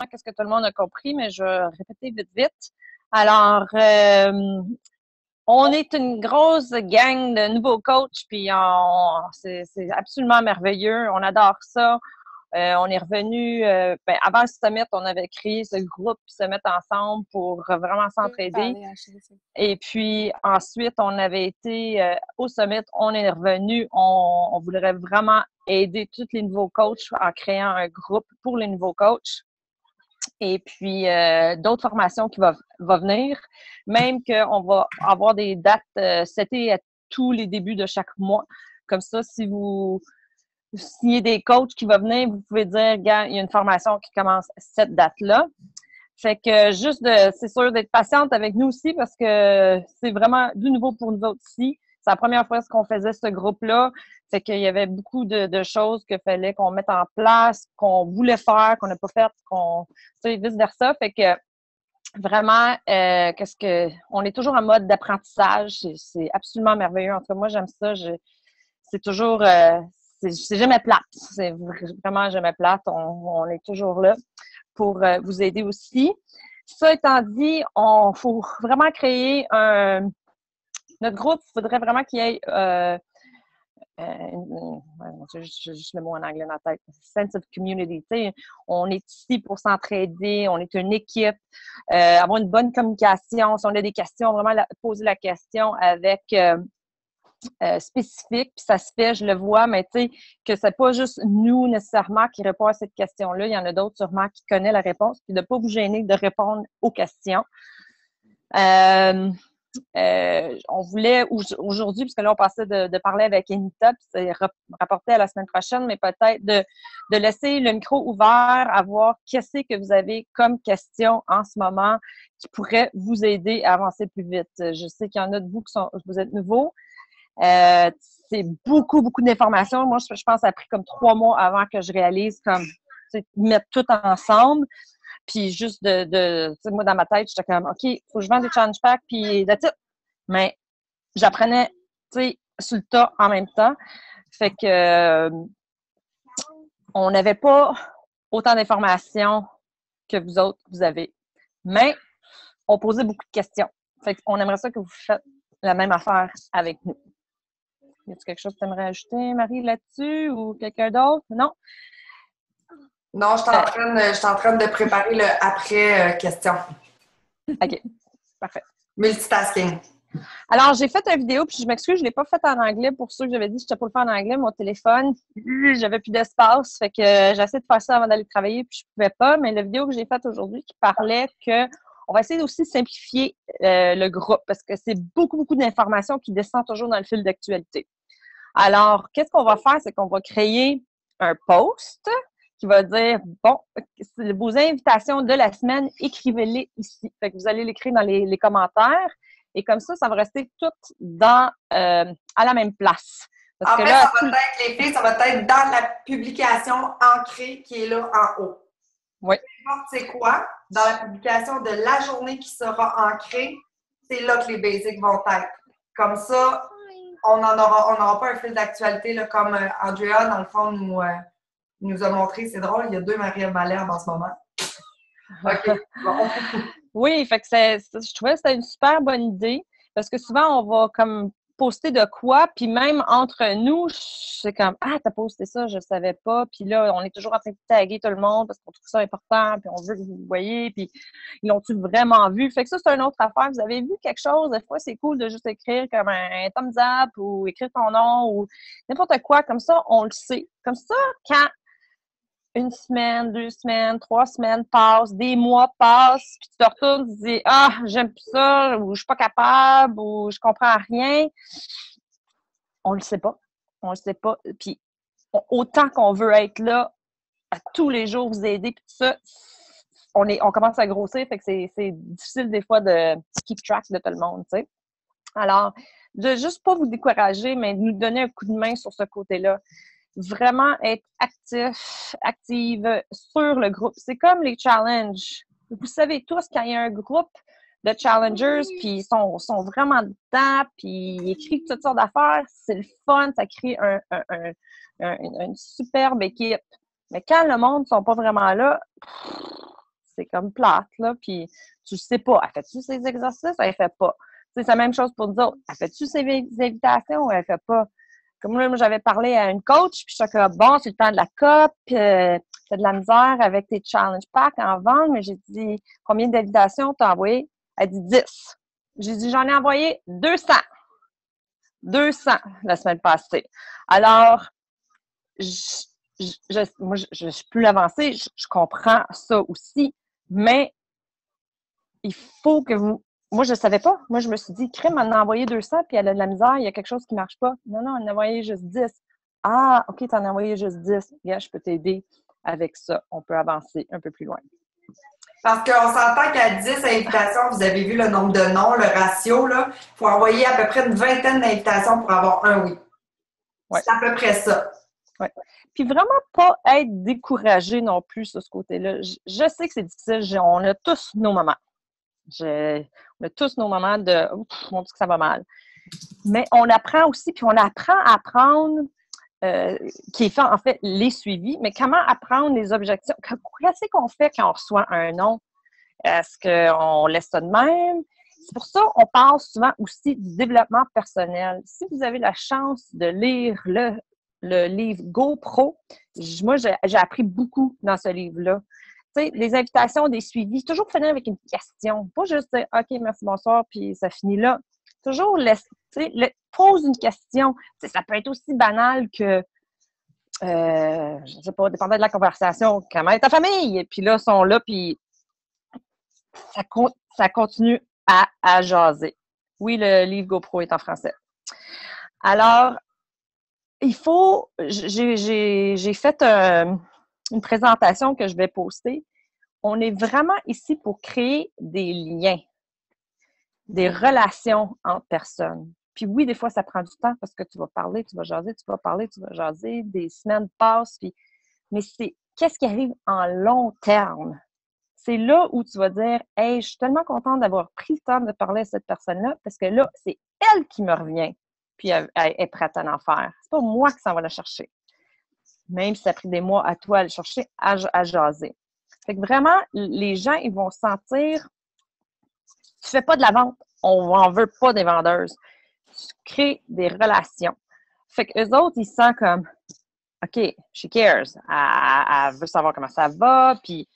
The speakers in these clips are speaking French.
qu'est-ce que tout le monde a compris, mais je vais répéter vite, vite. Alors, on est une grosse gang de nouveaux coachs, puis c'est absolument merveilleux. On adore ça. On est revenu, avant le Summit, on avait créé ce groupe Summit ensemble pour vraiment s'entraider. Et puis ensuite, on avait été au Summit, on est revenu, on voudrait vraiment aider tous les nouveaux coachs en créant un groupe pour les nouveaux coachs. Et puis d'autres formations qui vont venir, même qu'on va avoir des dates setées à tous les débuts de chaque mois. Comme ça, s'il y a des coachs qui vont venir, vous pouvez dire, gars, il y a une formation qui commence cette date-là. Fait que c'est sûr d'être patiente avec nous aussi parce que c'est vraiment du nouveau pour nous autres ici. C'est la première fois qu'on faisait ce groupe-là. Fait qu'il y avait beaucoup de choses qu'il fallait qu'on mette en place, qu'on voulait faire, qu'on n'a pas fait, vice-versa. Fait que vraiment, on est toujours en mode d'apprentissage. C'est absolument merveilleux. En tout cas, moi, j'aime ça. C'est toujours, c'est jamais plate. C'est vraiment jamais plate. On est toujours là pour vous aider aussi. Ça étant dit, faut vraiment créer notre groupe. Il faudrait vraiment qu'il y ait j'ai juste le mot en anglais dans la tête. Sense of community. T'sais, on est ici pour s'entraider, on est une équipe, avoir une bonne communication. Si on a des questions, vraiment poser la question avec spécifique, puis ça se fait, je le vois, mais tu sais, que c'est pas juste nous nécessairement qui répond à cette question-là, il y en a d'autres sûrement qui connaissent la réponse, puis de ne pas vous gêner de répondre aux questions. On voulait aujourd'hui, puisque là, on passait de parler avec Anita, puis c'est rapporté à la semaine prochaine, mais peut-être de laisser le micro ouvert, à voir qu'est-ce que vous avez comme question en ce moment qui pourrait vous aider à avancer plus vite. Je sais qu'il y en a de vous vous êtes nouveaux. C'est beaucoup, beaucoup d'informations. Moi, je pense que ça a pris comme 3 mois avant que je réalise comme mettre tout ensemble. Puis juste moi, dans ma tête, j'étais comme, OK, il faut que je vende des challenge packs, puis that's it. Mais j'apprenais, sur le tas en même temps. Fait que on n'avait pas autant d'informations que vous autres, vous avez. Mais on posait beaucoup de questions. Fait qu'on aimerait ça que vous faites la même affaire avec nous. Y a-t-il quelque chose que tu aimerais ajouter, Marie, là-dessus, ou quelqu'un d'autre? Non? Non, je suis en train de préparer le après-question. OK, parfait. Multitasking. Alors, j'ai fait une vidéo, puis je m'excuse, je ne l'ai pas faite en anglais pour ceux que j'avais dit que je n'étais pas le faire en anglais. Mon téléphone, j'avais plus d'espace, fait que j'ai essayé de faire ça avant d'aller travailler, puis je ne pouvais pas. Mais la vidéo que j'ai faite aujourd'hui qui parlait que on va essayer aussi de simplifier le groupe parce que c'est beaucoup, beaucoup d'informations qui descendent toujours dans le fil d'actualité. Alors, qu'est-ce qu'on va faire? C'est qu'on va créer un post qui va dire, bon, vos invitations de la semaine, écrivez-les ici. Fait que vous allez l'écrire dans les commentaires. Et comme ça va rester tout à la même place. Parce que là, les filles, ça va être dans la publication ancrée qui est là en haut. Oui. Peu importe c'est quoi, dans la publication de la journée qui sera ancrée, c'est là que les basics vont être. Comme ça, on n'aura pas un fil d'actualité là, comme Andrea, dans le fond, nous a montré. C'est drôle, il y a 2 Marie-Ève Malherbe en ce moment. OK. Bon. Oui, fait que je trouvais que c'était une super bonne idée parce que souvent, on va comme poster de quoi, puis même entre nous, c'est comme « Ah, t'as posté ça, je savais pas », puis là, on est toujours en train de taguer tout le monde parce qu'on trouve ça important, puis on veut que vous voyez, puis ils l'ont-tu vraiment vu? Fait que ça, c'est une autre affaire. Vous avez vu quelque chose? Des fois, c'est cool de juste écrire comme un thumbs up ou écrire ton nom ou n'importe quoi. Comme ça, on le sait. Comme ça, quand 1 semaine, 2 semaines, 3 semaines passent, des mois passent, puis tu te retournes, tu te dis « Ah, j'aime plus ça » ou « Je suis pas capable » ou « Je comprends rien ». On le sait pas. On le sait pas. Puis autant qu'on veut être là à tous les jours, vous aider, puis tout ça, on commence à grossir, fait que c'est difficile des fois de keep track de tout le monde, tu sais. Alors, de juste pas vous décourager, mais de nous donner un coup de main sur ce côté-là. Vraiment être active sur le groupe. C'est comme les challenges. Vous savez tous, quand il y a un groupe de challengers, puis ils sont vraiment dedans, puis ils écrivent toutes sortes d'affaires, c'est le fun, ça crée une superbe équipe. Mais quand le monde ne sont pas vraiment là, c'est comme plate, là, puis tu sais pas, elle fait-tu ses exercices? Elle fait pas. C'est la même chose pour nous autres. Elle fait-tu ses invitations? Elle fait pas. Comme là, moi, j'avais parlé à une coach, puis j'étais comme, bon, c'est le temps de la COP, t'as de la misère avec tes challenge packs en vente, mais j'ai dit, combien d'invitations t'as envoyé? Elle dit 10. J'ai dit, j'en ai envoyé 200. 200 la semaine passée. Alors, moi, je suis plus avancée, je comprends ça aussi, mais il faut que vous... Moi, je ne savais pas. Moi, je me suis dit, crème, elle en a envoyé 200, puis elle a de la misère, il y a quelque chose qui ne marche pas. Non, non, elle en a envoyé juste 10. Ah, OK, tu en as envoyé juste 10. Yeah, je peux t'aider avec ça. On peut avancer un peu plus loin. Parce qu'on s'entend qu'à 10 invitations, vous avez vu le nombre de noms, le ratio, là. Il faut envoyer à peu près une vingtaine d'invitations pour avoir un oui. Ouais. C'est à peu près ça. Ouais. Puis vraiment pas être découragé non plus sur ce côté-là. Je sais que c'est difficile. On a tous nos moments. On a tous nos moments de « mon Dieu que ça va mal ». Mais on apprend aussi, puis on apprend à apprendre, qui est fait en fait les suivis, mais comment apprendre les objections. Qu'est-ce qu'on fait quand on reçoit un non? Est-ce qu'on laisse ça de même? C'est pour ça qu'on parle souvent aussi du développement personnel. Si vous avez la chance de lire le livre GoPro, moi, j'ai appris beaucoup dans ce livre-là. Tu sais, les invitations, des suivis, toujours finir avec une question. Pas juste dire « OK, merci, bonsoir », puis ça finit là. Toujours pose une question. Tu sais, ça peut être aussi banal que, je ne sais pas, dépendant de la conversation, comment est ta famille? Puis là, ils sont là, puis ça continue à jaser. Oui, le livre GoPro est en français. Alors, il faut... J'ai fait une présentation que je vais poster. On est vraiment ici pour créer des liens, des relations entre personnes. Puis oui, des fois, ça prend du temps parce que tu vas parler, tu vas jaser, tu vas parler, tu vas jaser, des semaines passent, mais c'est qu'est-ce qui arrive en long terme? C'est là où tu vas dire « Hey, je suis tellement contente d'avoir pris le temps de parler à cette personne-là parce que là, c'est elle qui me revient, puis elle est prête à en faire. C'est pas moi qui s'en va la chercher. » Même si ça a pris des mois à toi à le chercher, à jaser. Fait que vraiment, les gens, ils vont sentir tu fais pas de la vente, on n'en veut pas des vendeuses. Tu crées des relations. Fait que eux autres, ils se sentent comme OK, she cares. Elle veut savoir comment ça va, puis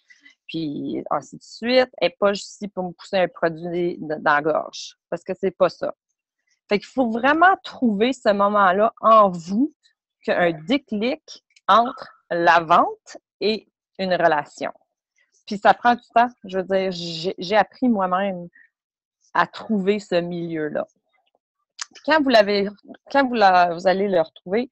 ainsi de suite. Elle n'est pas juste ici pour me pousser un produit dans la gorge. Parce que c'est pas ça. Fait qu'il faut vraiment trouver ce moment-là en vous, qu'un déclic entre la vente et une relation. Puis ça prend du temps. Je veux dire, j'ai appris moi-même à trouver ce milieu-là. Puis quand vous allez le retrouver,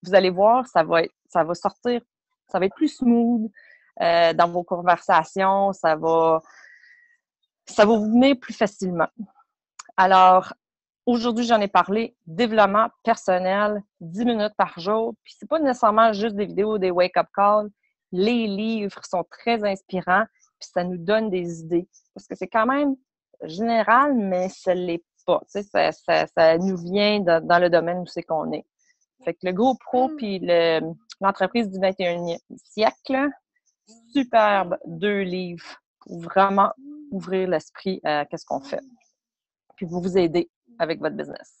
vous allez voir, ça va sortir, ça va être plus smooth dans vos conversations, ça va vous venir plus facilement. Alors, aujourd'hui, j'en ai parlé, développement personnel, 10 minutes par jour, puis c'est pas nécessairement juste des vidéos, des wake-up calls. Les livres sont très inspirants, puis ça nous donne des idées. Parce que c'est quand même général, mais ça l'est pas. Tu sais, ça nous vient dans le domaine où c'est qu'on est. Fait que le GoPro puis l'entreprise du 21e siècle, superbe 2 livres pour vraiment ouvrir l'esprit à qu'est-ce qu'on fait. Puis vous aider avec votre business.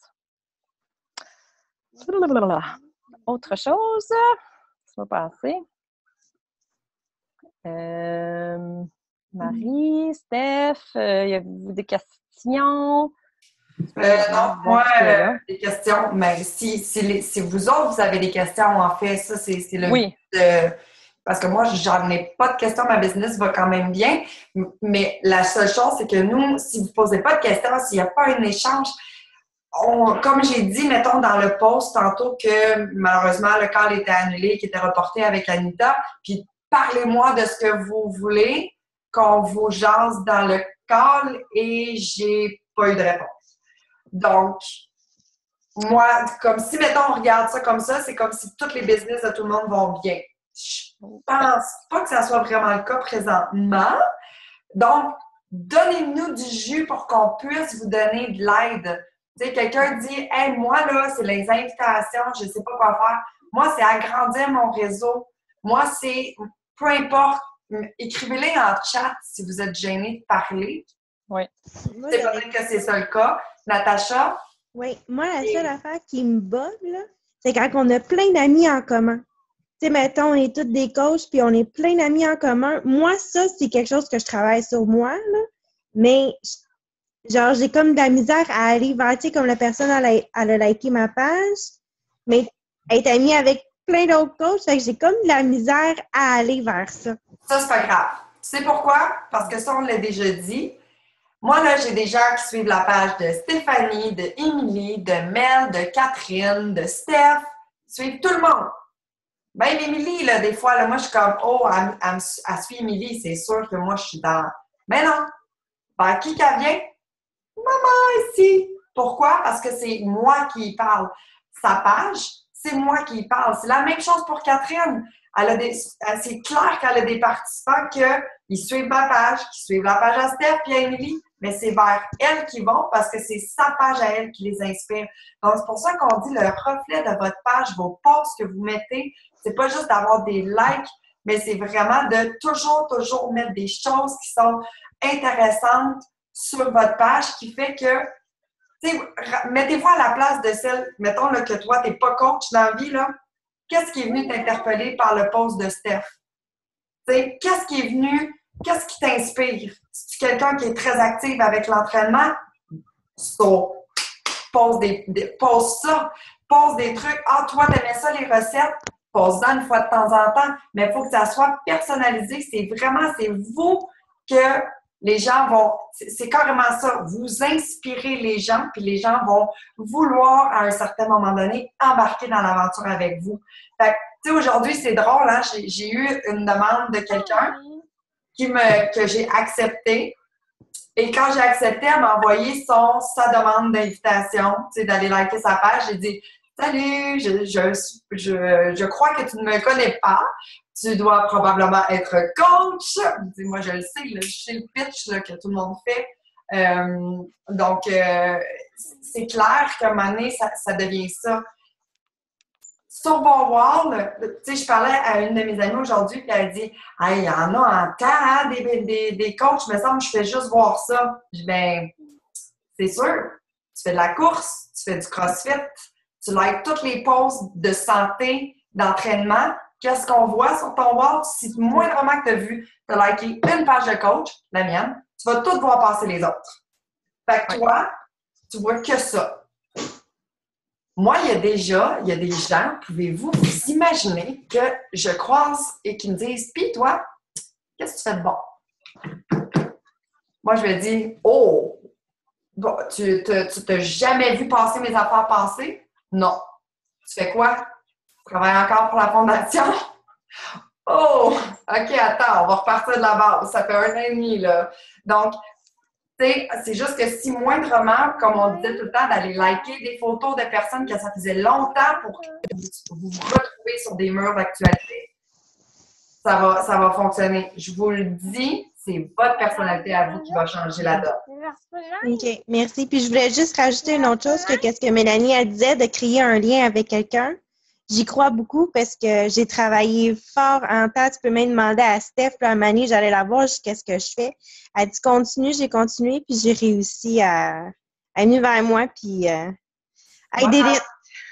Autre chose, ça va passer. Marie, Steph, y a-vous des questions? Non, moi, des questions, mais si vous autres, vous avez des questions, en fait, ça, c'est le oui. but de... Parce que moi, j'en ai pas de questions, ma business va quand même bien, mais la seule chose, c'est que nous, si vous posez pas de questions, s'il n'y a pas un échange, comme j'ai dit, mettons, dans le post tantôt que, malheureusement, le call était annulé, qui était reporté avec Anita, puis parlez-moi de ce que vous voulez qu'on vous jase dans le call et j'ai pas eu de réponse. Donc, moi, comme si, mettons, on regarde ça comme ça, c'est comme si tous les business de tout le monde vont bien. Je pense pas que ça soit vraiment le cas présentement. Donc, donnez-nous du jus pour qu'on puisse vous donner de l'aide. Tu sais, quelqu'un dit « Hey, moi, là, c'est les invitations, je sais pas quoi faire. Moi, c'est agrandir mon réseau. Moi, c'est peu importe, écrivez-les en chat si vous êtes gêné de parler. Oui. C'est peut-être que c'est ça le cas. Natacha? Oui, moi, la seule affaire qui me bat, là, c'est quand on a plein d'amis en commun. Tu sais, mettons, on est toutes des coachs, puis on est plein d'amis en commun. Moi, ça, c'est quelque chose que je travaille sur moi, là. Mais, genre, j'ai comme de la misère à aller vers, tu sais, comme la personne, elle a liké ma page, mais être amie avec plein d'autres coachs, fait que j'ai comme de la misère à aller vers ça. Ça, c'est pas grave. Tu sais pourquoi? Parce que ça, on l'a déjà dit. Moi, là, j'ai des gens qui suivent la page de Stéphanie, de Émilie, de Mel, de Catherine, de Steph. Ils suivent tout le monde. Même Émilie, là, des fois, là, moi, je suis comme, oh, elle suit Émilie, c'est sûr que moi, je suis dans... Mais non. Ben, qui qu'elle vient? Maman, ici. Pourquoi? Parce que c'est moi qui y parle. Sa page, c'est moi qui y parle. C'est la même chose pour Catherine. C'est clair qu'elle a des participants qui suivent ma page, qui suivent la page à Steph et à Émilie, mais c'est vers elle qu'ils vont parce que c'est sa page à elle qui les inspire. Donc, c'est pour ça qu'on dit le reflet de votre page, vos posts que vous mettez, c'est pas juste d'avoir des likes, mais c'est vraiment de toujours mettre des choses qui sont intéressantes sur votre page qui fait que, tu sais, mettez-vous à la place de celle, mettons là, que toi, tu n'es pas coach dans la vie, là. Qu'est-ce qui est venu t'interpeller par le post de Steph? T'sais, qu'est-ce qui t'inspire? Si tu es quelqu'un qui est très actif avec l'entraînement, pose ça, pose des trucs. Ah, toi, t'aimais ça, les recettes? Pose-en une fois de temps en temps, mais il faut que ça soit personnalisé. C'est vous que les gens vont... C'est carrément ça. Vous inspirez les gens, puis les gens vont vouloir, à un certain moment donné, embarquer dans l'aventure avec vous. Fait que, tu sais, aujourd'hui, c'est drôle, hein? J'ai eu une demande de quelqu'un que j'ai acceptée. Et quand j'ai accepté, elle m'a envoyé sa demande d'invitation, tu sais, d'aller liker sa page. J'ai dit « Salut, je crois que tu ne me connais pas. Tu dois probablement être coach. » Moi, je le sais, là, je sais le pitch là, que tout le monde fait. Donc, c'est clair qu'à un moment donné, ça devient ça. Sur mon wall, tu sais, je parlais à une de mes amies aujourd'hui, puis elle dit « Hey, il y en a en temps, hein, des coachs, me semble, je fais juste voir ça. » Je dis « Ben, c'est sûr, tu fais de la course, tu fais du crossfit, tu likes toutes les posts de santé, d'entraînement. Qu'est-ce qu'on voit sur ton wall? Si moindrement que tu as vu, tu as liké une page de coach, la mienne, tu vas tout voir passer les autres. Fait que toi, tu vois que ça. Moi, il y a des gens, pouvez-vous vous imaginer que je croise et qui me disent « Pis toi, qu'est-ce que tu fais de bon? » Moi, je me dis « Oh, bon, tu t'as jamais vu passer mes affaires passer? Non. Tu fais quoi? Tu travailles encore pour la fondation? Oh, OK, attends, on va repartir de la base. Ça fait 1 an et demi, là. Donc, c'est juste que si moindrement, comme on disait tout le temps, d'aller liker des photos de personnes que ça faisait longtemps pour que vous vous retrouviez sur des murs d'actualité, ça va fonctionner. Je vous le dis, c'est votre personnalité à vous qui va changer la donne. OK, merci. Puis je voulais juste rajouter une autre chose que qu'est-ce que Mélanie elle disait, de créer un lien avec quelqu'un. J'y crois beaucoup parce que j'ai travaillé fort en temps. Tu peux même demander à Steph, puis à un moment donné, j'allais la voir, qu'est-ce que je fais. Elle dit continue, j'ai continué, puis j'ai réussi à venir vers moi, puis à aider les...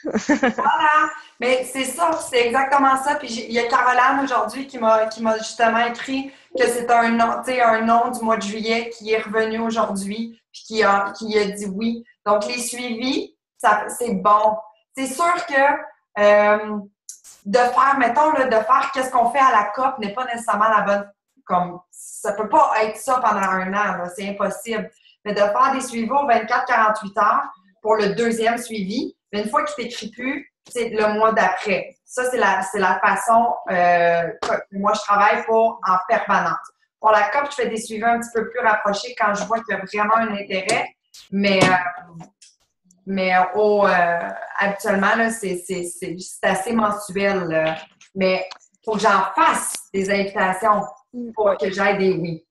Voilà! Mais c'est ça, c'est exactement ça. Puis il y a Caroline aujourd'hui qui m'a justement écrit que c'est un nom du mois de juillet qui est revenu aujourd'hui, puis qui a dit oui. Donc, les suivis, c'est bon. C'est sûr que de faire, mettons, là, de faire qu'est-ce qu'on fait à la COP n'est pas nécessairement la bonne, comme, ça peut pas être ça pendant 1 an, là, c'est impossible. Mais de faire des suivis aux 24-48 heures pour le 2e suivi, mais une fois qu'il t'écrit plus, c'est le mois d'après. Ça, c'est la façon que moi, je travaille pour en permanence. Pour la COP, je fais des suivis un petit peu plus rapprochés quand je vois qu'il y a vraiment un intérêt, mais habituellement, là, c'est assez mensuel. Là. Mais il faut que j'en fasse des invitations pour que j'aille des oui.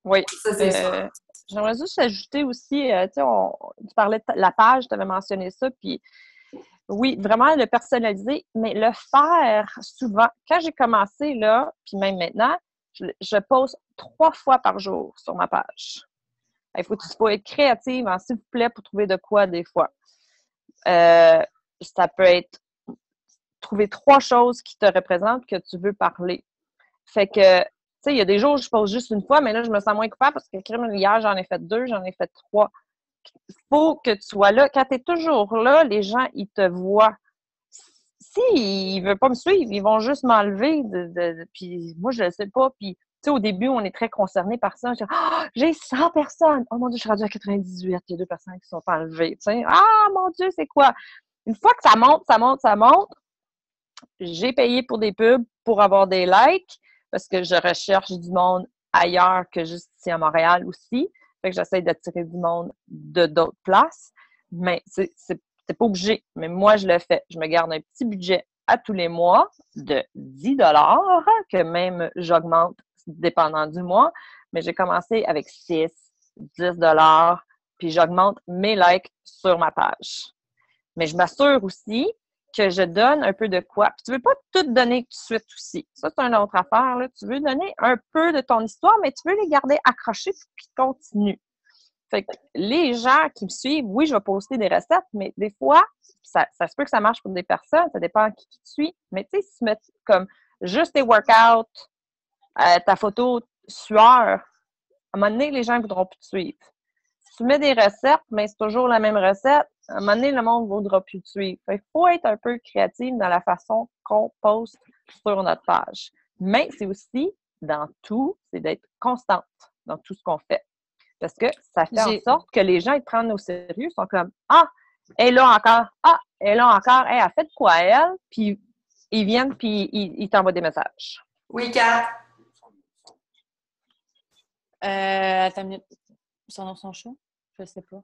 Oui. Ça, c'est ça. J'aimerais juste ajouter aussi, tu parlais de la page, tu avais mentionné ça, puis oui, vraiment le personnaliser, mais le faire souvent. Quand j'ai commencé, là, puis même maintenant, Je poste 3 fois par jour sur ma page. Il faut être créative, hein, s'il vous plaît, pour trouver de quoi des fois. Ça peut être trouver 3 choses qui te représentent que tu veux parler. Fait que, tu sais, il y a des jours où je pose juste une fois, mais là, je me sens moins coupable parce que hier, j'en ai fait 2, j'en ai fait 3. Il faut que tu sois là. Quand tu es toujours là, les gens, ils te voient. S'ils ne veulent pas me suivre, ils vont juste m'enlever. Puis moi, je ne le sais pas. Puis, tu sais, au début, on est très concernés par ça. J'ai 100 personnes. Oh mon Dieu, je suis rendue à 98. Il y a 2 personnes qui sont enlevées. Tu sais, ah mon Dieu, c'est quoi? Une fois que ça monte, j'ai payé pour des pubs pour avoir des likes parce que je recherche du monde ailleurs que juste ici à Montréal aussi. Fait que j'essaie d'attirer du monde de d'autres places. Mais c'est pas obligé. Mais moi, je le fais. Je me garde un petit budget à tous les mois de 10 que même j'augmente dépendant du mois. Mais j'ai commencé avec 6, 10 puis j'augmente mes likes sur ma page. Mais je m'assure aussi que je donne un peu de quoi. Puis tu veux pas tout donner tout de suite aussi. Ça, c'est une autre affaire, là. Tu veux donner un peu de ton histoire, mais tu veux les garder accrochés pour qu'ils continuent. Fait que les gens qui me suivent, oui, je vais poster des recettes, mais des fois, ça se peut que ça marche pour des personnes, ça dépend qui te suit. Mais tu sais, si tu mets comme juste tes workouts, ta photo sueur, à un moment donné, les gens ne voudront plus te suivre. Si tu mets des recettes, mais c'est toujours la même recette, à un moment donné, le monde ne voudra plus te suivre. Il faut être un peu créatif dans la façon qu'on poste sur notre page. Mais c'est aussi, dans tout, c'est d'être constante dans tout ce qu'on fait. Parce que ça fait en sorte que les gens, ils te prennent au sérieux, ils sont comme « Ah, elle est là encore! Ah, elle est là encore! Elle a fait de quoi, elle? » Puis ils viennent, puis ils t'envoient des messages. Oui, Kat? Attends une minute. Son nom, son chat? Je sais pas.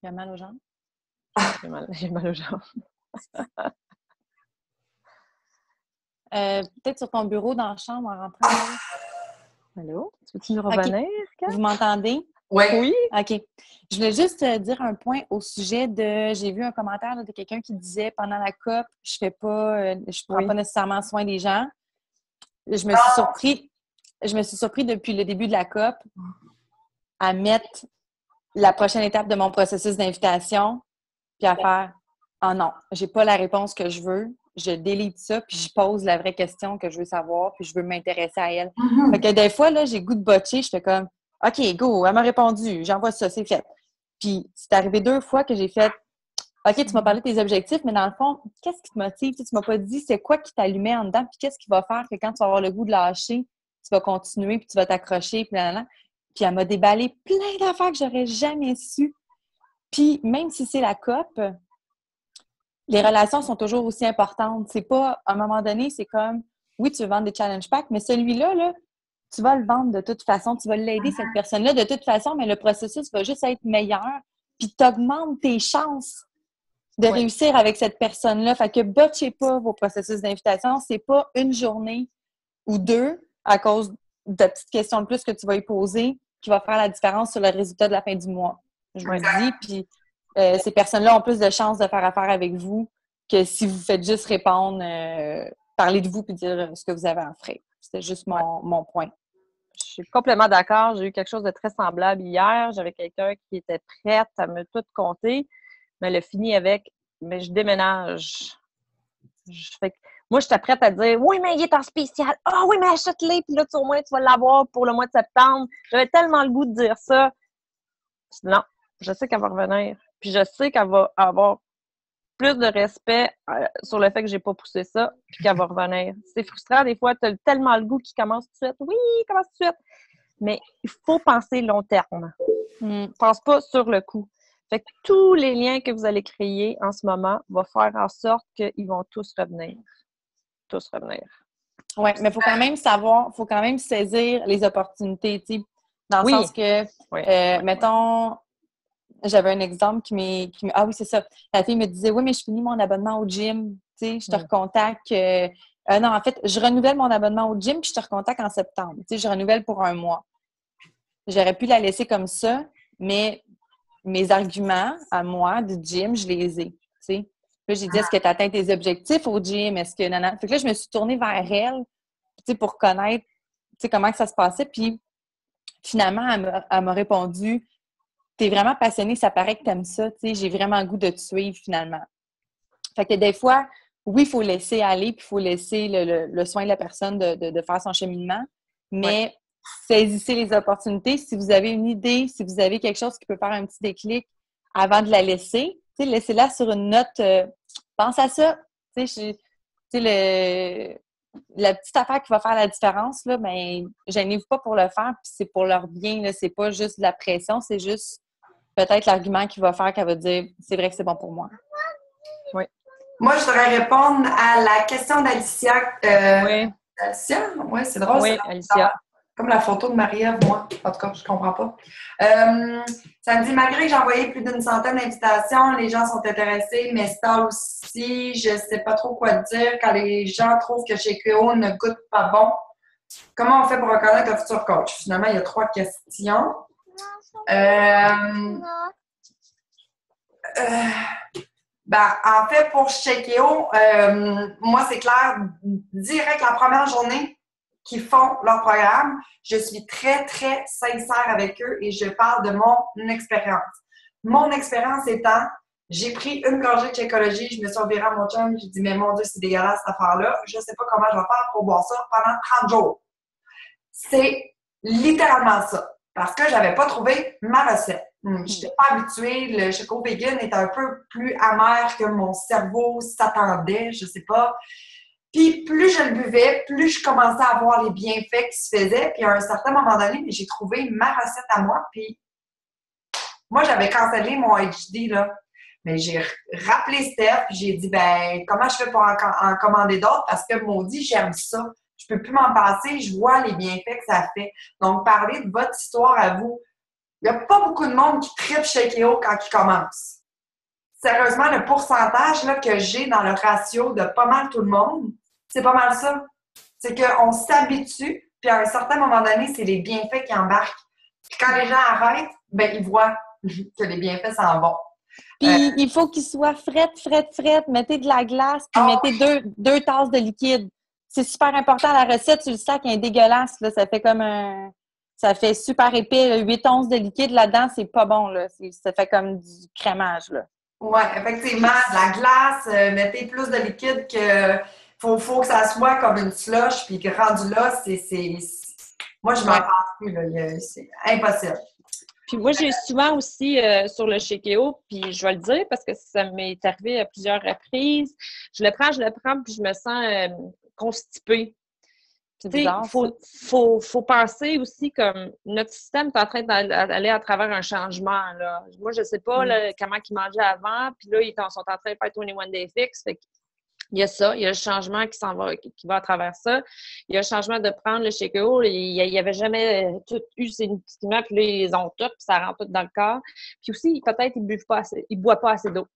Il a mal aux jambes? J'ai mal aux jambes. Peut-être sur ton bureau dans la chambre en rentrant. Allô? Tu veux-tu nous revenir? Okay. Vous m'entendez? Oui. OK. Je voulais juste dire un point au sujet de... J'ai vu un commentaire là, de quelqu'un qui disait pendant la COP, je prends pas nécessairement soin des gens. Je me suis surpris depuis le début de la COP à mettre la prochaine étape de mon processus d'invitation puis à faire « Oh non, j'ai pas la réponse que je veux. » Je délite ça, puis je pose la vraie question que je veux savoir, puis je veux m'intéresser à elle. Fait que des fois, là, j'ai goût de botcher, je fais comme « OK, go, elle m'a répondu, j'envoie ça, c'est fait. » Puis c'est arrivé 2 fois que j'ai fait « OK, tu m'as parlé de tes objectifs, mais dans le fond, qu'est-ce qui te motive? Tu m'as pas dit c'est quoi qui t'allumait en dedans, puis qu'est-ce qui va faire que quand tu vas avoir le goût de lâcher, tu vas continuer, puis tu vas t'accrocher, puis là. Puis elle m'a déballé plein d'affaires que j'aurais jamais su. Puis même si c'est la COP, les relations sont toujours aussi importantes. C'est pas, à un moment donné, c'est comme, oui, tu veux vendre des challenge packs, mais celui-là, là, tu vas le vendre de toute façon. Tu vas l'aider, cette personne-là, de toute façon, mais le processus va juste être meilleur. Puis tu augmentes tes chances de réussir avec cette personne-là. Fait que botchez pas vos processus d'invitation. C'est pas une journée ou 2 à cause de petites questions de plus que tu vas y poser qui va faire la différence sur le résultat de la fin du mois. Je vous le dis, puis ces personnes-là ont plus de chances de faire affaire avec vous que si vous faites juste répondre, parler de vous puis dire ce que vous avez en frais. C'était juste mon point. Je suis complètement d'accord. J'ai eu quelque chose de très semblable hier. J'avais quelqu'un qui était prête à me tout compter, mais elle a fini avec « mais je déménage ». Moi, j'étais prête à dire « oui, mais il est en spécial. Ah oui, mais achète-les, puis là, au moins, tu vas l'avoir pour le mois de septembre. » J'avais tellement le goût de dire ça. Non, je sais qu'elle va revenir. Puis je sais qu'elle va avoir plus de respect sur le fait que j'ai pas poussé ça, puis qu'elle va revenir. C'est frustrant, des fois, tu as tellement le goût qu'il commence tout de suite. Oui, il commence tout de suite. Mais il faut penser long terme. Pense pas sur le coup. Fait que tous les liens que vous allez créer en ce moment vont faire en sorte qu'ils vont tous revenir. Tous revenir. Oui, mais il faut quand même faut quand même saisir les opportunités, tu sais, dans le sens que, mettons, j'avais un exemple ah oui, c'est ça. La fille me disait, oui, mais je finis mon abonnement au gym, tu sais, je te recontacte. Non, en fait, je renouvelle mon abonnement au gym puis je te recontacte en septembre. Tu sais, je renouvelle pour 1 mois. J'aurais pu la laisser comme ça, mais mes arguments à moi du gym, je les ai, tu sais. Là, j'ai dit, est-ce que tu atteins tes objectifs au gym? Est-ce que... Non. Fait que là, je me suis tournée vers elle, tu sais, pour connaître sais, comment que ça se passait. Puis finalement, elle m'a répondu, t'es vraiment passionnée, ça paraît que t'aimes ça, tu sais, j'ai vraiment le goût de te suivre finalement. Fait que des fois, oui, il faut laisser aller, puis il faut laisser le soin de la personne de faire son cheminement, mais saisissez les opportunités. Si vous avez une idée, si vous avez quelque chose qui peut faire un petit déclic avant de la laisser, tu sais, laissez-la sur une note, pense à ça, tu sais, la petite affaire qui va faire la différence, là, ben, gênez-vous pas pour le faire, puis c'est pour leur bien, là, c'est pas juste de la pression, c'est juste peut-être l'argument qui va faire qu'elle va dire « c'est vrai que c'est bon pour moi ». Oui. Moi, je voudrais répondre à la question d'Alicia. Oui. Alicia? Oui, c'est drôle. Oui, Alicia. Comme la photo de Marie-Ève, moi. En tout cas, je comprends pas. Ça me dit, malgré que j'ai envoyé plus d'une centaine d'invitations, les gens sont intéressés, mais ça aussi, je sais pas trop quoi dire quand les gens trouvent que chez Keo ne goûte pas bon. Comment on fait pour reconnaître un futur coach? Finalement, il y a 3 questions. En fait, pour Shakeo, moi, c'est clair, direct la première journée qu'ils font leur programme, je suis très, très sincère avec eux et je parle de mon expérience. Mon expérience étant, j'ai pris une gorgée de Shakeology, je me suis revirée à mon chum, j'ai dit, mais mon Dieu, c'est dégueulasse cette affaire-là, je ne sais pas comment je vais faire pour boire ça pendant 30 jours. C'est littéralement ça, parce que je n'avais pas trouvé ma recette. Je n'étais pas habituée. Le Choco Vegan est un peu plus amer que mon cerveau s'attendait, je sais pas. Puis plus je le buvais, plus je commençais à voir les bienfaits qui se faisaient. Puis à un certain moment donné, j'ai trouvé ma recette à moi. Puis moi, j'avais cancellé mon HD, là. Mais j'ai rappelé Steph, puis j'ai dit, comment je fais pour en commander d'autres? Parce que maudit, j'aime ça. Je peux plus m'en passer, je vois les bienfaits que ça fait. Donc, parlez de votre histoire à vous. Il n'y a pas beaucoup de monde qui tripe Shakeo quand ils commencent. Sérieusement, le pourcentage là, que j'ai dans le ratio de pas mal tout le monde, c'est pas mal ça. C'est qu'on s'habitue, puis à un certain moment donné, c'est les bienfaits qui embarquent. Puis quand les gens arrêtent, ils voient que les bienfaits s'en vont. Puis il faut qu'il soit fret. Mettez de la glace, puis mettez deux tasses de liquide. C'est super important. La recette, sur le sac est dégueulasse. Là. Ça fait comme ça fait super épais. Là. 8 onces de liquide là-dedans, c'est pas bon. Là. Ça fait comme du crémage. Oui, effectivement. De la glace, mettez plus de liquide que... Faut que ça soit comme une slush, puis que rendu là, c'est... Moi, je m'en passe plus. Là. C'est impossible. Puis moi, j'ai souvent aussi sur le Shakeo, puis je vais le dire parce que ça m'est arrivé à plusieurs reprises. Je le prends, puis je me sens constipée. Il faut penser aussi comme notre système est en train d'aller à travers un changement. Là. Moi, je ne sais pas comment ils mangeaient avant, puis là, ils sont en train de faire 21 Day Fix. Fait il y a ça, il y a le changement qui va à travers ça. Il y a le changement de prendre le Shakeo. Il n'y avait jamais tout eu ces nutriments, puis là, ils les ont tous, puis ça rentre tout dans le corps. Puis aussi, peut-être, ils ne boivent pas assez d'eau.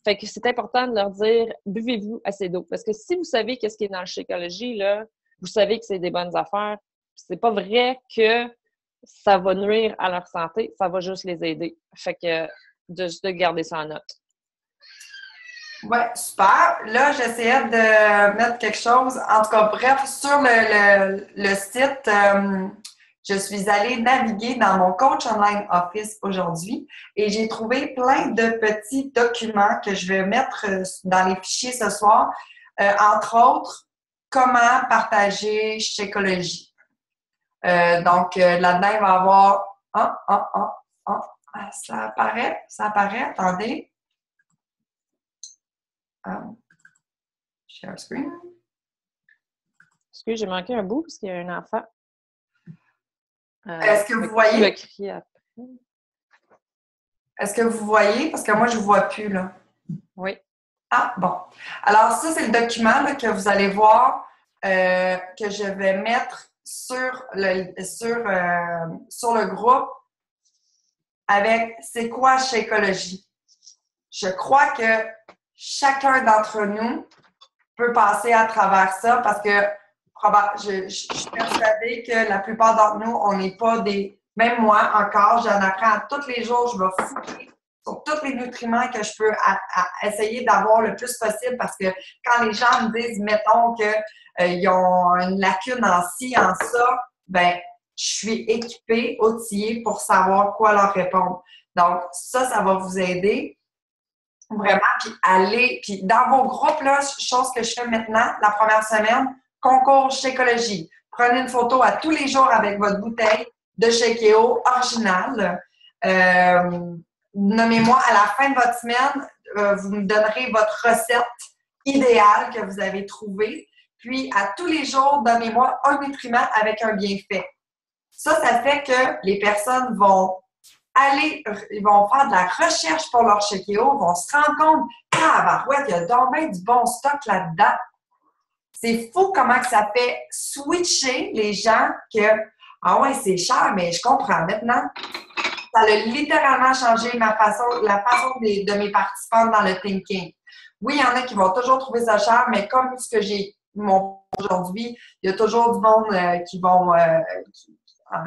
Fait que c'est important de leur dire, buvez-vous assez d'eau. Parce que si vous savez qu'est-ce qui est dans le Shakeology, là, vous savez que c'est des bonnes affaires. C'est pas vrai que ça va nuire à leur santé, ça va juste les aider. Fait que de garder ça en note. Oui, super. Là, j'essayais de mettre quelque chose. En tout cas, bref, sur le site, je suis allée naviguer dans mon Coach Online Office aujourd'hui et j'ai trouvé plein de petits documents que je vais mettre dans les fichiers ce soir. Entre autres, comment partager Shakeology. Donc, là-dedans, il va y avoir... ça apparaît. Attendez. Share screen. Excusez, j'ai manqué un bout parce qu'il y a un enfant. Est-ce que vous voyez? Le cri après. Est-ce que vous voyez? Parce que moi, je ne vois plus, là. Oui. Ah, bon. Alors, ça, c'est le document là, que vous allez voir que je vais mettre sur le groupe avec « C'est quoi Shakeology? » Je crois que chacun d'entre nous peut passer à travers ça parce que je suis persuadée que la plupart d'entre nous, on n'est pas des... Même moi, encore, j'en apprends tous les jours. Je vais fouiller sur tous les nutriments que je peux essayer d'avoir le plus possible parce que quand les gens me disent, mettons qu'ils ont une lacune en ci, en ça, ben je suis équipée, outillée pour savoir quoi leur répondre. Donc, ça va vous aider vraiment. Puis dans vos groupes, là, chose que je fais maintenant, la première semaine, concours Shakeology. Prenez une photo à tous les jours avec votre bouteille de Shakeo originale. Nommez-moi à la fin de votre semaine, vous me donnerez votre recette idéale que vous avez trouvée. Puis, à tous les jours, donnez-moi un nutriment avec un bienfait. Ça fait que les personnes vont ils vont faire de la recherche pour leur Shakeo, vont se rendre compte ouais, il y a donc bien du bon stock là-dedans. C'est fou comment que ça fait switcher les gens que ah ouais, c'est cher, mais je comprends maintenant. Ça a littéralement changé la façon de mes participants dans le thinking. Oui, il y en a qui vont toujours trouver ça cher, mais comme ce que j'ai aujourd'hui, il y a toujours du monde qui vont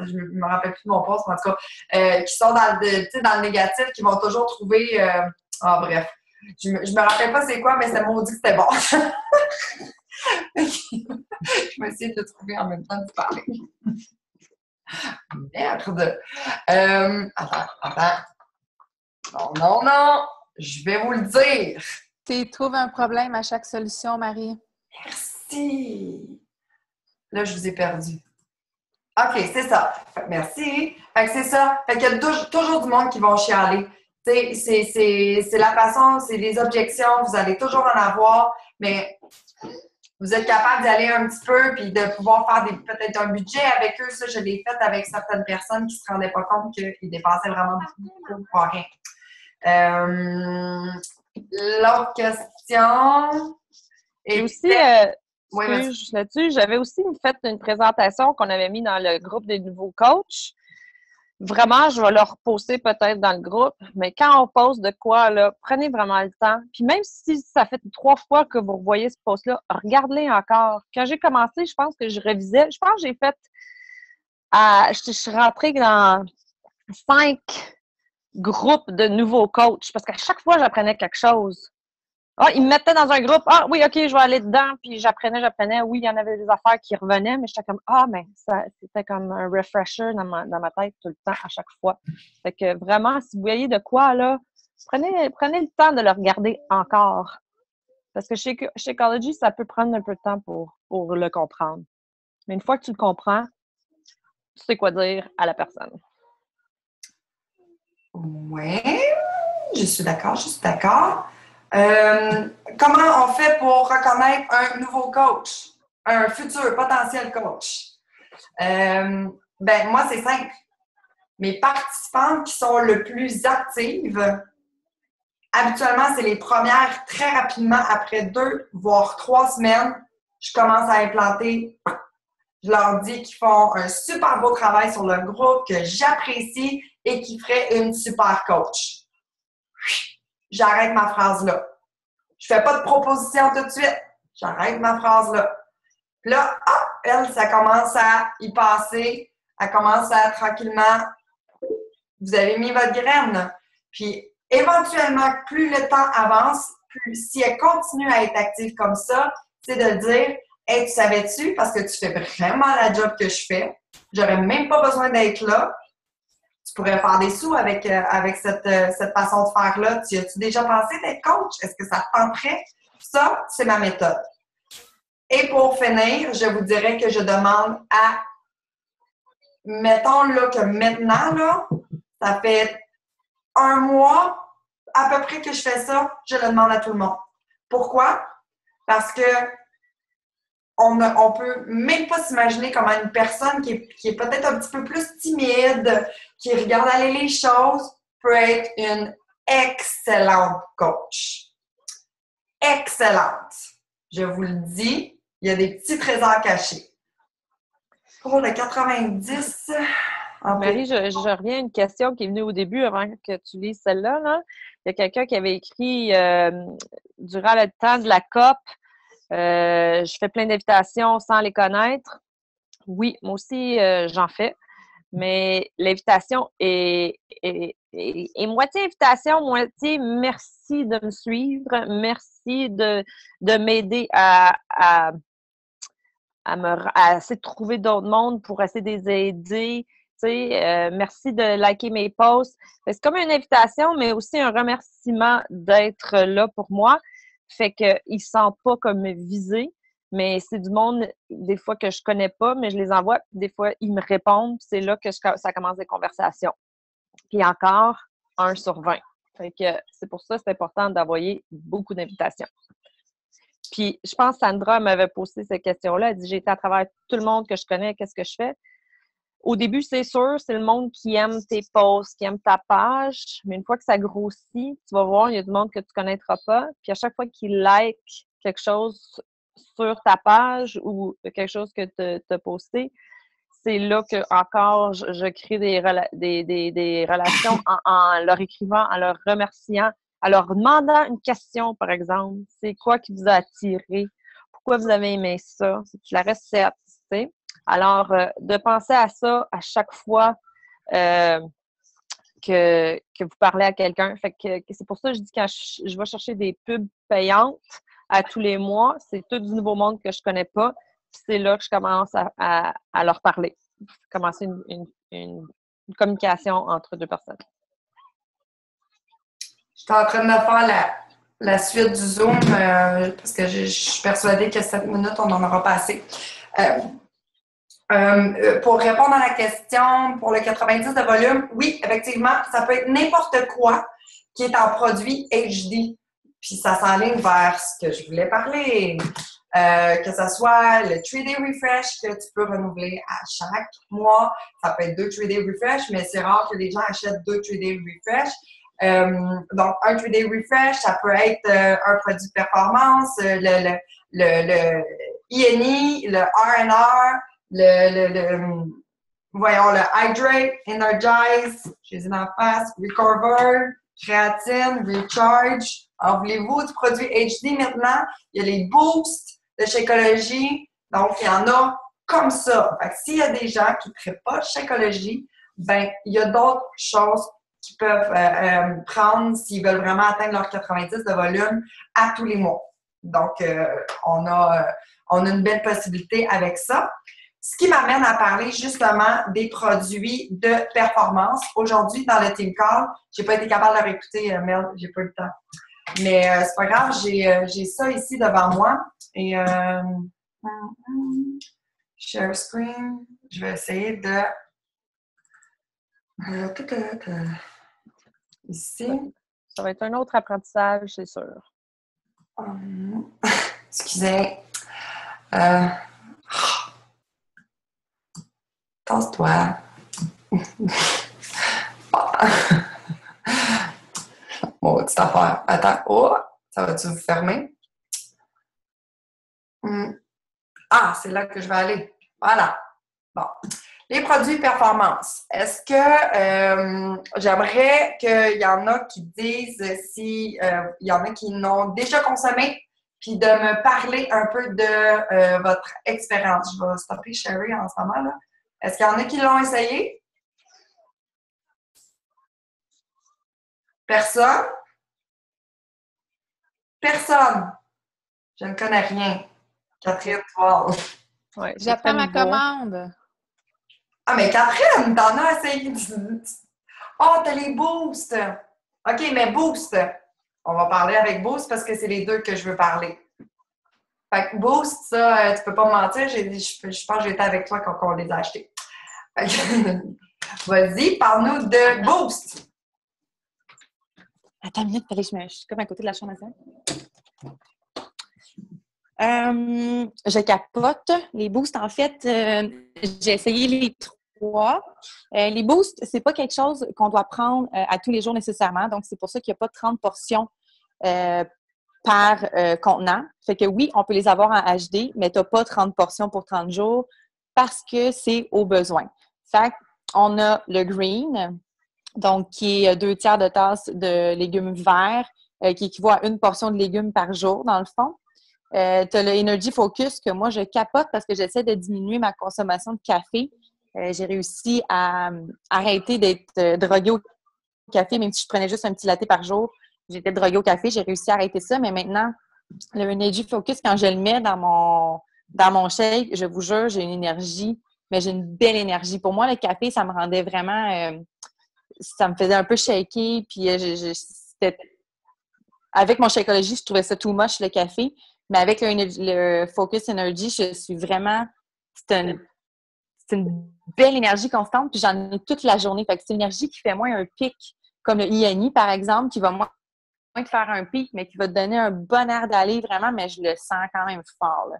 je me rappelle plus de mon poste, mais en tout cas, qui sont dans le négatif, qui vont toujours trouver bref. Je me rappelle pas c'est quoi, mais c'est maudit que c'était bon. Je vais essayer de le trouver en même temps de parler. Merde! Attends. Non. Je vais vous le dire. Tu trouves un problème à chaque solution, Marie. Merci. Là, je vous ai perdu. OK, c'est ça. Merci. Fait que c'est ça. Fait qu'il y a toujours du monde qui vont chialer. C'est la façon, c'est des objections, vous allez toujours en avoir, mais vous êtes capable d'y aller un petit peu puis de pouvoir faire peut-être un budget avec eux. Ça, je l'ai fait avec certaines personnes qui ne se rendaient pas compte qu'ils dépensaient vraiment beaucoup pour rien. L'autre question. Et aussi, là-dessus, j'avais aussi fait une présentation qu'on avait mis dans le groupe des nouveaux coachs. Vraiment, je vais leur poster peut-être dans le groupe, mais quand on poste de quoi, là, prenez vraiment le temps. Puis même si ça fait 3 fois que vous revoyez ce post-là, regardez-les encore. Quand j'ai commencé, je pense que je révisais. Je pense que j'ai fait... je suis rentrée dans 5 groupes de nouveaux coachs parce qu'à chaque fois, j'apprenais quelque chose. Ils me mettaient dans un groupe. Ah oui, OK, je vais aller dedans. Puis j'apprenais. Oui, il y en avait des affaires qui revenaient, mais j'étais comme mais ça, c'était comme un refresher dans ma tête tout le temps, à chaque fois. Fait que vraiment, si vous voyez de quoi, là, prenez le temps de le regarder encore. Parce que chez Shakeology, ça peut prendre un peu de temps pour le comprendre. Mais une fois que tu le comprends, tu sais quoi dire à la personne. Oui, je suis d'accord. Comment on fait pour reconnaître un nouveau coach, un futur potentiel coach? Moi, c'est simple. Mes participantes qui sont le plus actives, habituellement, c'est les premières très rapidement, après 2, voire 3 semaines, je commence à implanter. Je leur dis qu'ils font un super beau travail sur le groupe, que j'apprécie et qu'ils feraient une super coach. J'arrête ma phrase là. Je fais pas de proposition tout de suite. J'arrête ma phrase là. Puis là, elle, ça commence à y passer. Elle commence à tranquillement. Vous avez mis votre graine. Puis éventuellement, plus le temps avance, plus si elle continue à être active comme ça, c'est de dire hey, tu savais-tu, parce que tu fais vraiment la job que je fais, j'aurais même pas besoin d'être là. Tu pourrais faire des sous avec cette façon de faire-là. Tu as-tu déjà pensé d'être coach? Est-ce que ça te tenterait? Ça, c'est ma méthode. Et pour finir, je vous dirais que je demande à... Mettons là que maintenant, là, ça fait 1 mois à peu près que je fais ça, je le demande à tout le monde. Pourquoi? Parce que on peut même pas s'imaginer comment une personne qui est peut-être un petit peu plus timide, qui regarde aller les choses, peut être une excellente coach. Excellente. Je vous le dis, il y a des petits trésors cachés. Pour le 90... Marie, je reviens à une question qui est venue au début avant que tu lises celle-là. Là. Il y a quelqu'un qui avait écrit durant le temps de la COP, je fais plein d'invitations sans les connaître. Oui, moi aussi, j'en fais. Mais l'invitation est moitié invitation, moitié merci de me suivre, merci de m'aider à à essayer de trouver d'autres mondes pour essayer de les aider. Merci de liker mes posts. C'est comme une invitation, mais aussi un remerciement d'être là pour moi. Fait qu'ils ne se sentent pas comme visés, mais c'est du monde, des fois, que je connais pas, mais je les envoie, puis des fois, ils me répondent, puis c'est là que ça commence des conversations. Puis encore, 1 sur 20. Fait que c'est pour ça que c'est important d'envoyer beaucoup d'invitations. Puis, je pense que Sandra m'avait posé cette question-là. Elle dit, j'ai été à travers tout le monde que je connais, qu'est-ce que je fais? Au début, c'est sûr, c'est le monde qui aime tes posts, qui aime ta page. Mais une fois que ça grossit, tu vas voir, il y a du monde que tu ne connaîtras pas. Puis à chaque fois qu'ils like quelque chose sur ta page ou quelque chose que tu as posté, c'est là que encore je crée des relations en leur écrivant, en leur remerciant, en leur demandant une question, par exemple. C'est quoi qui vous a attiré? Pourquoi vous avez aimé ça? C'est la recette, tu sais. Alors, de penser à ça à chaque fois que vous parlez à quelqu'un. Fait que c'est pour ça que je dis quand je vais chercher des pubs payantes à tous les mois, c'est tout du nouveau monde que je connais pas. Puis c'est là que je commence à leur parler. Commencer une communication entre deux personnes. Je suis en train de me faire la suite du Zoom parce que je suis persuadée que 7 minutes, on n'en aura pas assez. Pour répondre à la question, pour le 90 de volume, oui, effectivement, ça peut être n'importe quoi qui est en produit HD. Puis ça s'enligne vers ce que je voulais parler. Que ce soit le 3D refresh que tu peux renouveler à chaque mois. Ça peut être 2 3D refresh, mais c'est rare que les gens achètent 2 3D refresh. Donc, un 3D refresh, ça peut être un produit de performance, le INI, le R&R, voyons, le Hydrate, Energize, je les ai en face, Recover, Créatine, Recharge. Alors, voulez-vous du produit HD maintenant? Il y a les boosts de Shakeology. Donc, il y en a comme ça. Fait que s'il y a des gens qui ne traitent pas de Shakeology, ben il y a d'autres choses qu'ils peuvent prendre s'ils veulent vraiment atteindre leur 90 de volume à tous les mois. Donc, on a une belle possibilité avec ça. Ce qui m'amène à parler justement des produits de performance. Aujourd'hui, dans le Team Call, je n'ai pas été capable de réécouter, Mel, j'ai pas eu le temps. Mais c'est pas grave, j'ai ça ici devant moi. Et share screen, je vais essayer de ici. Ça va être un autre apprentissage, c'est sûr. Excusez. Tasse-toi. Bon, petite affaire. Attends. Oh, ça va-tu vous fermer? Ah, c'est là que je vais aller. Voilà. Bon. Les produits performance. Est-ce que j'aimerais qu'il y en a qui disent si il y en a qui l'ont déjà consommé, puis de me parler un peu de votre expérience. Je vais stopper Sherry en ce moment-là. Est-ce qu'il y en a qui l'ont essayé? Personne? Personne. Je ne connais rien. Catherine, toi. Ouais, j'attends ma commande. Ah, mais Catherine, t'en as essayé. Oh, t'as les boosts. OK, mais boost. On va parler avec boost parce que c'est les deux que je veux parler. Fait que boost, ça, tu peux pas me mentir. Je pense que j'étais avec toi quand on les a achetés. Vas-y, parle-nous de boost. Attends une minute, je suis comme à côté de la chambre à ça. Je capote. Les boosts, en fait, j'ai essayé les 3. Les boosts, c'est pas quelque chose qu'on doit prendre à tous les jours nécessairement. Donc, c'est pour ça qu'il n'y a pas 30 portions par contenant. Fait que oui, on peut les avoir en HD, mais tu n'as pas 30 portions pour 30 jours parce que c'est au besoin. Fait qu'on a le green, donc qui est 2/3 de tasse de légumes verts, qui équivaut à 1 portion de légumes par jour, dans le fond. Tu as le Energy Focus que moi, je capote parce que j'essaie de diminuer ma consommation de café. J'ai réussi à arrêter d'être droguée au café, même si je prenais juste un petit latte par jour. J'étais droguée au café, j'ai réussi à arrêter ça. Mais maintenant, le Energy Focus, quand je le mets dans dans mon shake, je vous jure, j'ai une énergie, mais j'ai une belle énergie. Pour moi, le café, ça me rendait vraiment... ça me faisait un peu shaker, puis c'était... Avec mon Shakeology, je trouvais ça too much, le café. Mais avec le Focus Energy, je suis vraiment... C'est une belle énergie constante, puis j'en ai toute la journée. Fait que c'est une énergie qui fait moins un pic, comme le INI, par exemple, qui va moins te faire un pic, mais qui va te donner un bon air d'aller, vraiment, mais je le sens quand même fort, là.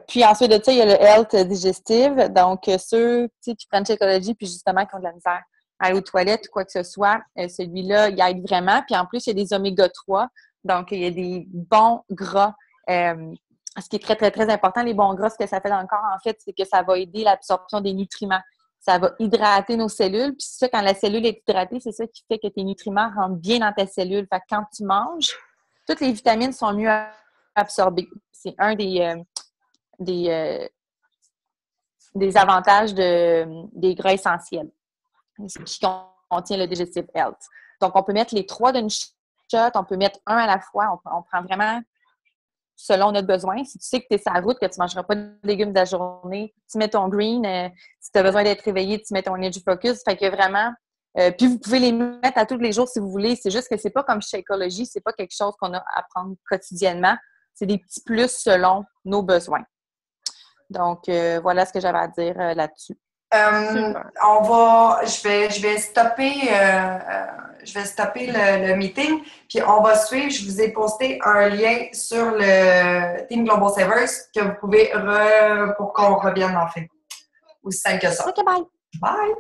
Puis ensuite de ça, il y a le Health Digestive. Donc, ceux qui prennent Shakeology puis justement qui ont de la misère à aller aux toilettes ou quoi que ce soit, celui-là, il aide vraiment. Puis en plus, il y a des oméga 3. Donc, il y a des bons gras. Ce qui est très, très, très important, les bons gras, ce que ça fait dans le corps, en fait, c'est que ça va aider l'absorption des nutriments. Ça va hydrater nos cellules. Puis ça, quand la cellule est hydratée, c'est ça qui fait que tes nutriments rentrent bien dans ta cellule. Fait que quand tu manges, toutes les vitamines sont mieux absorbées. C'est un des avantages des gras essentiels qui contient le Digestive Health. Donc, on peut mettre les 3 d'une shot, on peut mettre un à la fois. On prend vraiment selon notre besoin. Si tu sais que tu es sur la route, que tu ne mangeras pas de légumes de la journée, tu mets ton green. Si tu as besoin d'être réveillé, tu mets ton Energy Focus. Fait que vraiment... puis vous pouvez les mettre à tous les jours si vous voulez. C'est juste que c'est pas comme Shakeology, c'est pas quelque chose qu'on a à prendre quotidiennement. C'est des petits plus selon nos besoins. Donc, voilà ce que j'avais à dire là-dessus. Je vais stopper le meeting, puis on va suivre. Je vous ai posté un lien sur le Team Global Savers que vous pouvez pour qu'on revienne en fait. Aussi simple que ça. OK, bye! Bye!